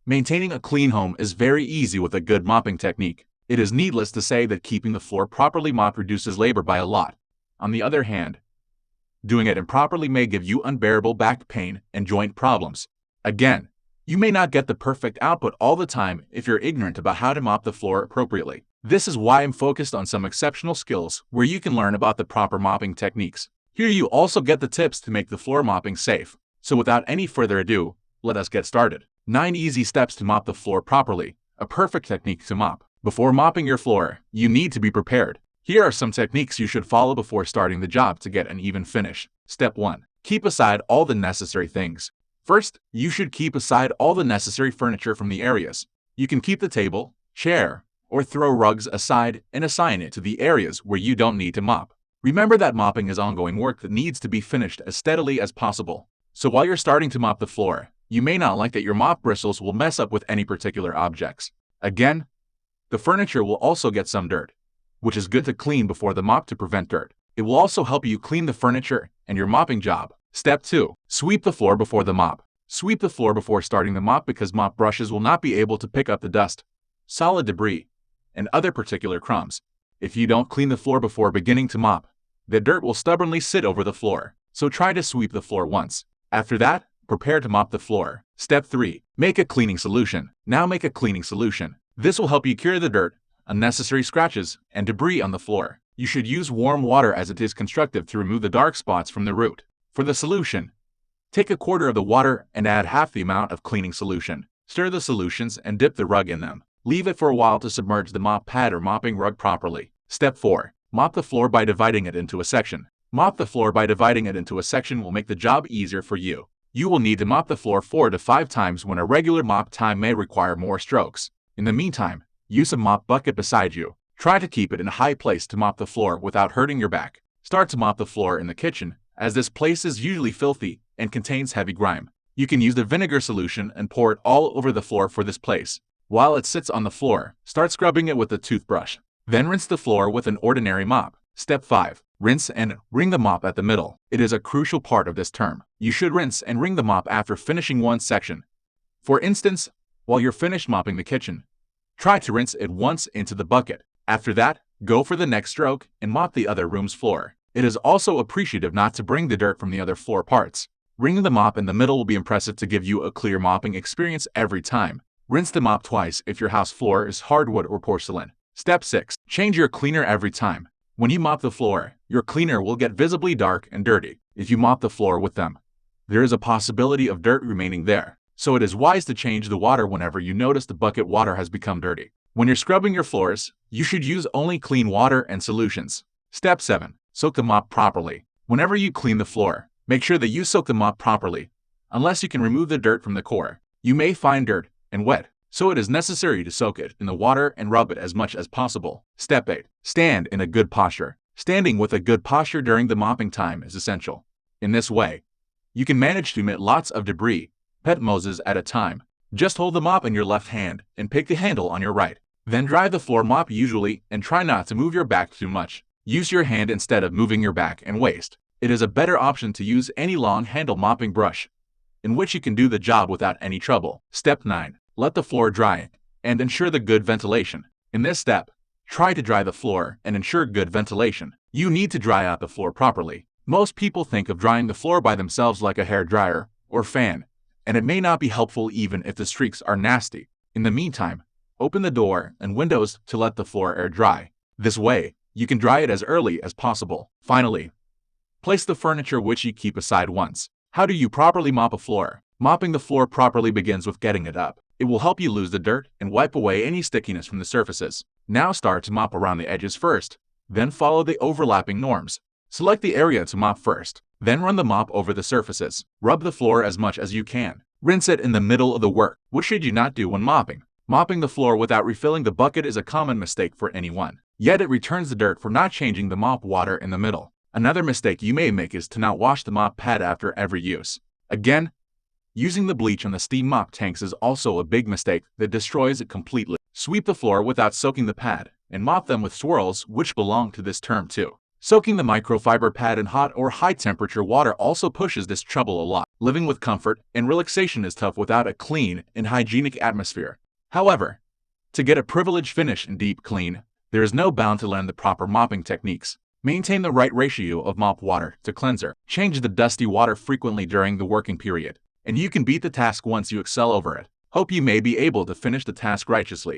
Maintaining a clean home is very easy with a good mopping technique. It is needless to say that keeping the floor properly mopped reduces labor by a lot. On the other hand, doing it improperly may give you unbearable back pain and joint problems. Again, you may not get the perfect output all the time if you're ignorant about how to mop the floor appropriately. This is why I'm focused on some exceptional skills where you can learn about the proper mopping techniques. Here you also get the tips to make the floor mopping safe. So without any further ado, let us get started. 9 easy steps to mop the floor properly, a perfect technique to mop. Before mopping your floor, you need to be prepared. Here are some techniques you should follow before starting the job to get an even finish. Step 1. Keep aside all the necessary things. First, you should keep aside all the necessary furniture from the areas. You can keep the table, chair, or throw rugs aside and assign it to the areas where you don't need to mop. Remember that mopping is ongoing work that needs to be finished as steadily as possible. So while you're starting to mop the floor, you may not like that your mop bristles will mess up with any particular objects. Again, the furniture will also get some dirt, which is good to clean before the mop to prevent dirt. It will also help you clean the furniture and your mopping job. Step 2. Sweep the floor before the mop. Sweep the floor before starting the mop because mop brushes will not be able to pick up the dust, solid debris, and other particular crumbs. If you don't clean the floor before beginning to mop, the dirt will stubbornly sit over the floor, so try to sweep the floor once. After that, prepare to mop the floor. Step 3. Make a cleaning solution. Now make a cleaning solution. This will help you cure the dirt, unnecessary scratches, and debris on the floor. You should use warm water as it is constructive to remove the dark spots from the root. For the solution, take 1/4 of the water and add half the amount of cleaning solution. Stir the solutions and dip the rug in them. Leave it for a while to submerge the mop pad or mopping rug properly. Step 4. Mop the floor by dividing it into a section. Mop the floor by dividing it into a section will make the job easier for you. You will need to mop the floor 4 to 5 times when a regular mop time may require more strokes. In the meantime, use a mop bucket beside you. Try to keep it in a high place to mop the floor without hurting your back. Start to mop the floor in the kitchen, as this place is usually filthy and contains heavy grime. You can use the vinegar solution and pour it all over the floor for this place. While it sits on the floor, start scrubbing it with a toothbrush. Then rinse the floor with an ordinary mop. Step 5. Rinse and wring the mop at the middle. It is a crucial part of this term. You should rinse and wring the mop after finishing one section. For instance, while you're finished mopping the kitchen, try to rinse it once into the bucket. After that, go for the next stroke and mop the other room's floor. It is also appreciative not to bring the dirt from the other floor parts. Wringing the mop in the middle will be impressive to give you a clear mopping experience every time. Rinse the mop twice if your house floor is hardwood or porcelain. Step 6. Change your cleaner every time. When you mop the floor, your cleaner will get visibly dark and dirty. If you mop the floor with them, there is a possibility of dirt remaining there. So it is wise to change the water whenever you notice the bucket water has become dirty. When you're scrubbing your floors, you should use only clean water and solutions. Step 7. Soak the mop properly. Whenever you clean the floor, make sure that you soak the mop properly. Unless you can remove the dirt from the core, you may find dirt and wet, so it is necessary to soak it in the water and rub it as much as possible. Step 8. Stand in a good posture. Standing with a good posture during the mopping time is essential. In this way, you can manage to emit lots of debris, pet moses at a time. Just hold the mop in your left hand and pick the handle on your right. Then drive the floor mop usually and try not to move your back too much. Use your hand instead of moving your back and waist. It is a better option to use any long handle mopping brush, in which you can do the job without any trouble. Step 9. Let the floor dry and ensure the good ventilation. In this step, try to dry the floor and ensure good ventilation. You need to dry out the floor properly. Most people think of drying the floor by themselves like a hair dryer or fan, and it may not be helpful even if the streaks are nasty. In the meantime, open the door and windows to let the floor air dry. This way, you can dry it as early as possible. Finally, place the furniture which you keep aside once. How do you properly mop a floor? Mopping the floor properly begins with getting it up. It will help you lose the dirt and wipe away any stickiness from the surfaces. Now start to mop around the edges first, then follow the overlapping norms. Select the area to mop first, then run the mop over the surfaces. Rub the floor as much as you can. Rinse it in the middle of the work. What should you not do when mopping? Mopping the floor without refilling the bucket is a common mistake for anyone. Yet it returns the dirt for not changing the mop water in the middle. Another mistake you may make is to not wash the mop pad after every use. Again, using the bleach on the steam mop tanks is also a big mistake that destroys it completely. Sweep the floor without soaking the pad, and mop them with swirls, which belong to this term too. Soaking the microfiber pad in hot or high temperature water also pushes this trouble a lot. Living with comfort and relaxation is tough without a clean and hygienic atmosphere. However, to get a privileged finish and deep clean, there is no bound to learn the proper mopping techniques. Maintain the right ratio of mop water to cleanser. Change the dusty water frequently during the working period, and you can beat the task once you excel over it. Hope you may be able to finish the task righteously.